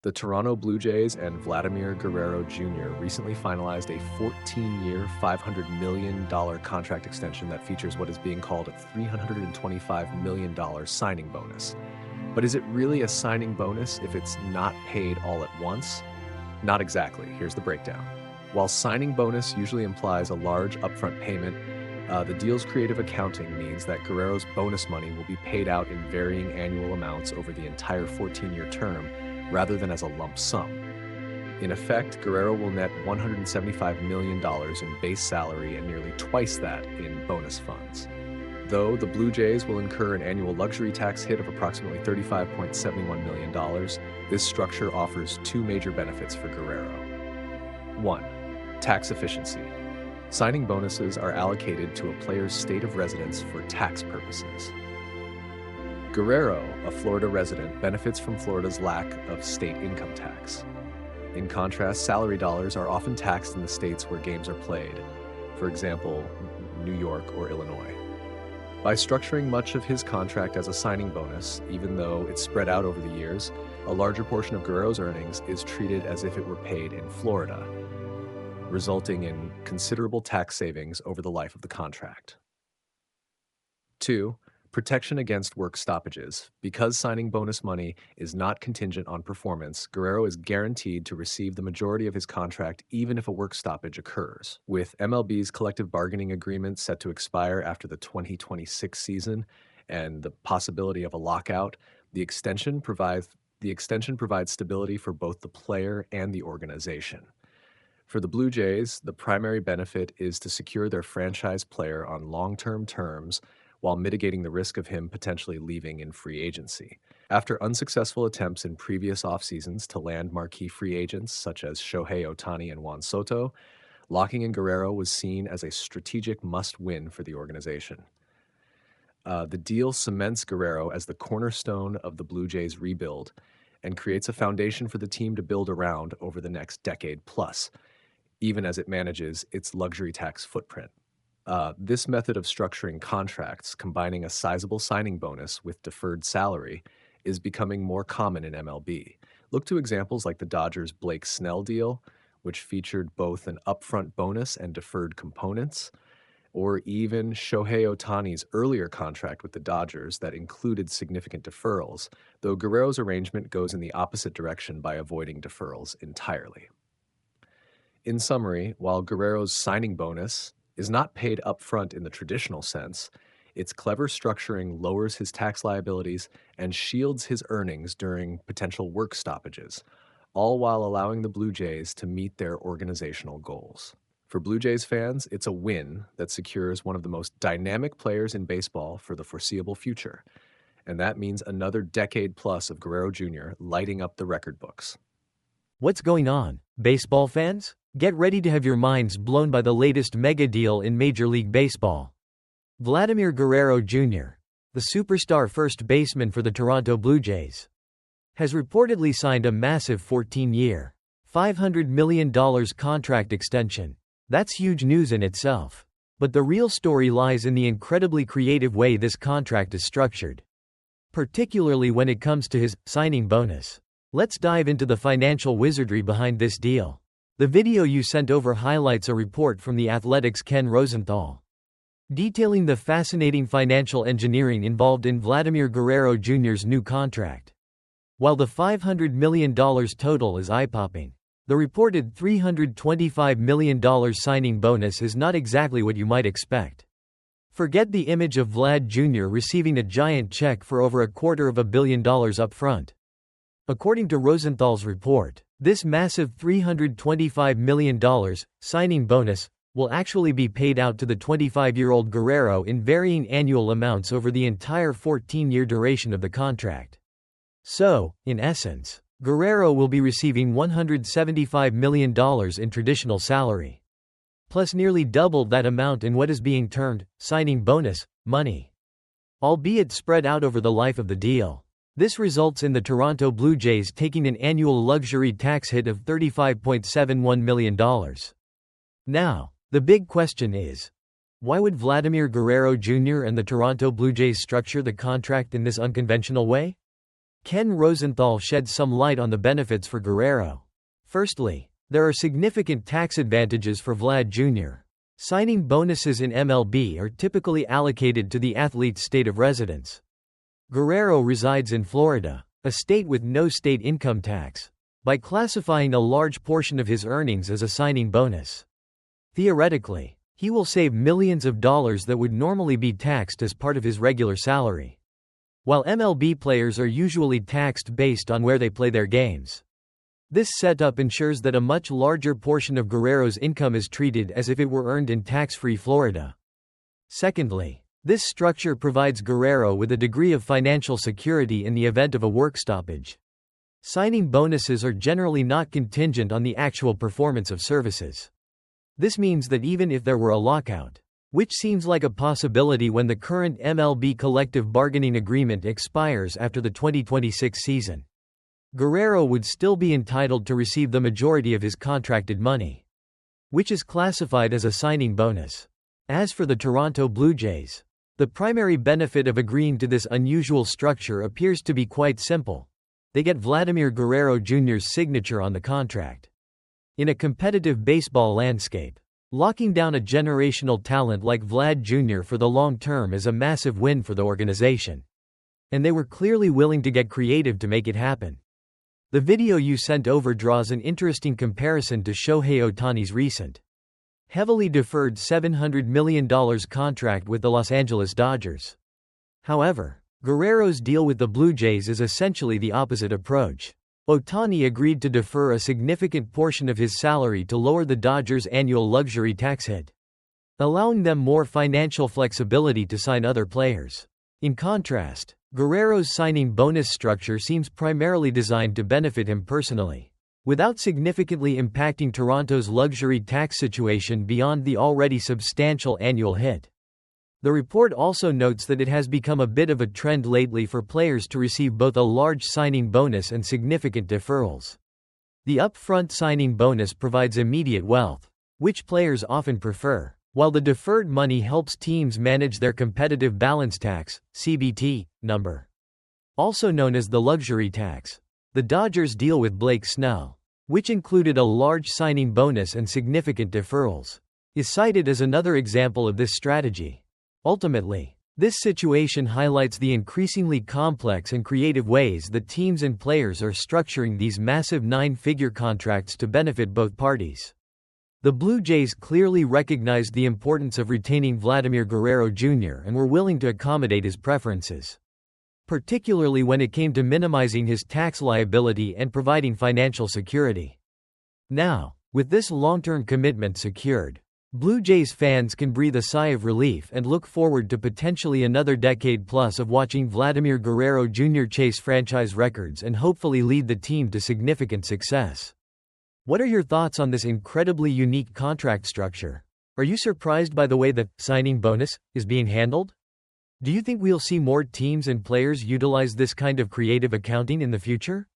The Toronto Blue Jays and Vladimir Guerrero Jr. recently finalized a 14-year, $500 million contract extension that features what is being called a $325 million signing bonus. But is it really a signing bonus if it's not paid all at once? Not exactly. Here's the breakdown. While signing bonus usually implies a large upfront payment, the deal's creative accounting means that Guerrero's bonus money will be paid out in varying annual amounts over the entire 14-year term, rather than as a lump sum. In effect, Guerrero will net $175 million in base salary and nearly twice that in bonus funds. Though the Blue Jays will incur an annual luxury tax hit of approximately $35.71 million, this structure offers two major benefits for Guerrero. 1. Tax efficiency. Signing bonuses are allocated to a player's state of residence for tax purposes. Guerrero, a Florida resident, benefits from Florida's lack of state income tax. In contrast, salary dollars are often taxed in the states where games are played, for example, New York or Illinois. By structuring much of his contract as a signing bonus, even though it's spread out over the years, a larger portion of Guerrero's earnings is treated as if it were paid in Florida, resulting in considerable tax savings over the life of the contract. 2. Protection against work stoppages. Because signing bonus money is not contingent on performance, Guerrero is guaranteed to receive the majority of his contract even if a work stoppage occurs. With MLB's collective bargaining agreement set to expire after the 2026 season and the possibility of a lockout, the extension provides stability for both the player and the organization. For the Blue Jays, the primary benefit is to secure their franchise player on long-term terms while mitigating the risk of him potentially leaving in free agency. After unsuccessful attempts in previous off-seasons to land marquee free agents such as Shohei, Ohtani, and Juan Soto, locking in Guerrero was seen as a strategic must-win for the organization. The deal cements Guerrero as the cornerstone of the Blue Jays' rebuild and creates a foundation for the team to build around over the next decade plus, even as it manages its luxury tax footprint. This method of structuring contracts, combining a sizable signing bonus with deferred salary, is becoming more common in MLB. Look to examples like the Dodgers' Blake Snell deal, which featured both an upfront bonus and deferred components, or even Shohei Ohtani's earlier contract with the Dodgers that included significant deferrals, though Guerrero's arrangement goes in the opposite direction by avoiding deferrals entirely. In summary, while Guerrero's signing bonus is not paid upfront in the traditional sense, its clever structuring lowers his tax liabilities and shields his earnings during potential work stoppages, all while allowing the Blue Jays to meet their organizational goals. For Blue Jays fans, it's a win that secures one of the most dynamic players in baseball for the foreseeable future, and that means another decade plus of Guerrero Jr. lighting up the record books. What's going on, baseball fans? Get ready to have your minds blown by the latest mega deal in Major League Baseball. Vladimir Guerrero Jr., the superstar first baseman for the Toronto Blue Jays, has reportedly signed a massive 14-year, $500 million contract extension. That's huge news in itself. But the real story lies in the incredibly creative way this contract is structured, particularly when it comes to his signing bonus. Let's dive into the financial wizardry behind this deal. The video you sent over highlights a report from The Athletic's Ken Rosenthal, detailing the fascinating financial engineering involved in Vladimir Guerrero Jr.'s new contract. While the $500 million total is eye-popping, the reported $325 million signing bonus is not exactly what you might expect. Forget the image of Vlad Jr. receiving a giant check for over $250 million up front. According to Rosenthal's report, this massive $325 million signing bonus will actually be paid out to the 25-year-old Guerrero in varying annual amounts over the entire 14-year duration of the contract. So, in essence, Guerrero will be receiving $175 million in traditional salary, plus nearly double that amount in what is being termed signing bonus money, albeit spread out over the life of the deal. This results in the Toronto Blue Jays taking an annual luxury tax hit of $35.71 million. Now, the big question is, why would Vladimir Guerrero Jr. and the Toronto Blue Jays structure the contract in this unconventional way? Ken Rosenthal sheds some light on the benefits for Guerrero. Firstly, there are significant tax advantages for Vlad Jr. Signing bonuses in MLB are typically allocated to the athlete's state of residence. Guerrero resides in Florida, a state with no state income tax, by classifying a large portion of his earnings as a signing bonus. Theoretically, he will save millions of dollars that would normally be taxed as part of his regular salary. While MLB players are usually taxed based on where they play their games, this setup ensures that a much larger portion of Guerrero's income is treated as if it were earned in tax-free Florida. Secondly, this structure provides Guerrero with a degree of financial security in the event of a work stoppage. Signing bonuses are generally not contingent on the actual performance of services. This means that even if there were a lockout, which seems like a possibility when the current MLB collective bargaining agreement expires after the 2026 season, Guerrero would still be entitled to receive the majority of his contracted money, which is classified as a signing bonus. As for the Toronto Blue Jays, the primary benefit of agreeing to this unusual structure appears to be quite simple. They get Vladimir Guerrero Jr.'s signature on the contract. In a competitive baseball landscape, locking down a generational talent like Vlad Jr. for the long term is a massive win for the organization. And they were clearly willing to get creative to make it happen. The video you sent over draws an interesting comparison to Shohei Ohtani's recent, heavily deferred $700 million contract with the Los Angeles Dodgers. However, Guerrero's deal with the Blue Jays is essentially the opposite approach. Ohtani agreed to defer a significant portion of his salary to lower the Dodgers' annual luxury tax hit, allowing them more financial flexibility to sign other players. In contrast, Guerrero's signing bonus structure seems primarily designed to benefit him personally, without significantly impacting Toronto's luxury tax situation beyond the already substantial annual hit. The report also notes that it has become a bit of a trend lately for players to receive both a large signing bonus and significant deferrals. The upfront signing bonus provides immediate wealth, which players often prefer, while the deferred money helps teams manage their competitive balance tax, CBT, number. Also known as the luxury tax. The Dodgers' deal with Blake Snell, which included a large signing bonus and significant deferrals, is cited as another example of this strategy. Ultimately, this situation highlights the increasingly complex and creative ways that teams and players are structuring these massive nine-figure contracts to benefit both parties. The Blue Jays clearly recognized the importance of retaining Vladimir Guerrero Jr. and were willing to accommodate his preferences, particularly when it came to minimizing his tax liability and providing financial security. Now, with this long-term commitment secured, Blue Jays fans can breathe a sigh of relief and look forward to potentially another decade plus of watching Vladimir Guerrero Jr. chase franchise records and hopefully lead the team to significant success. What are your thoughts on this incredibly unique contract structure? Are you surprised by the way the signing bonus is being handled? Do you think we'll see more teams and players utilize this kind of creative accounting in the future?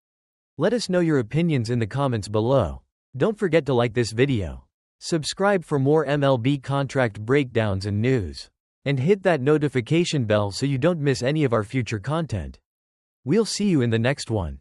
Let us know your opinions in the comments below. Don't forget to like this video. Subscribe for more MLB contract breakdowns and news. And hit that notification bell so you don't miss any of our future content. We'll see you in the next one.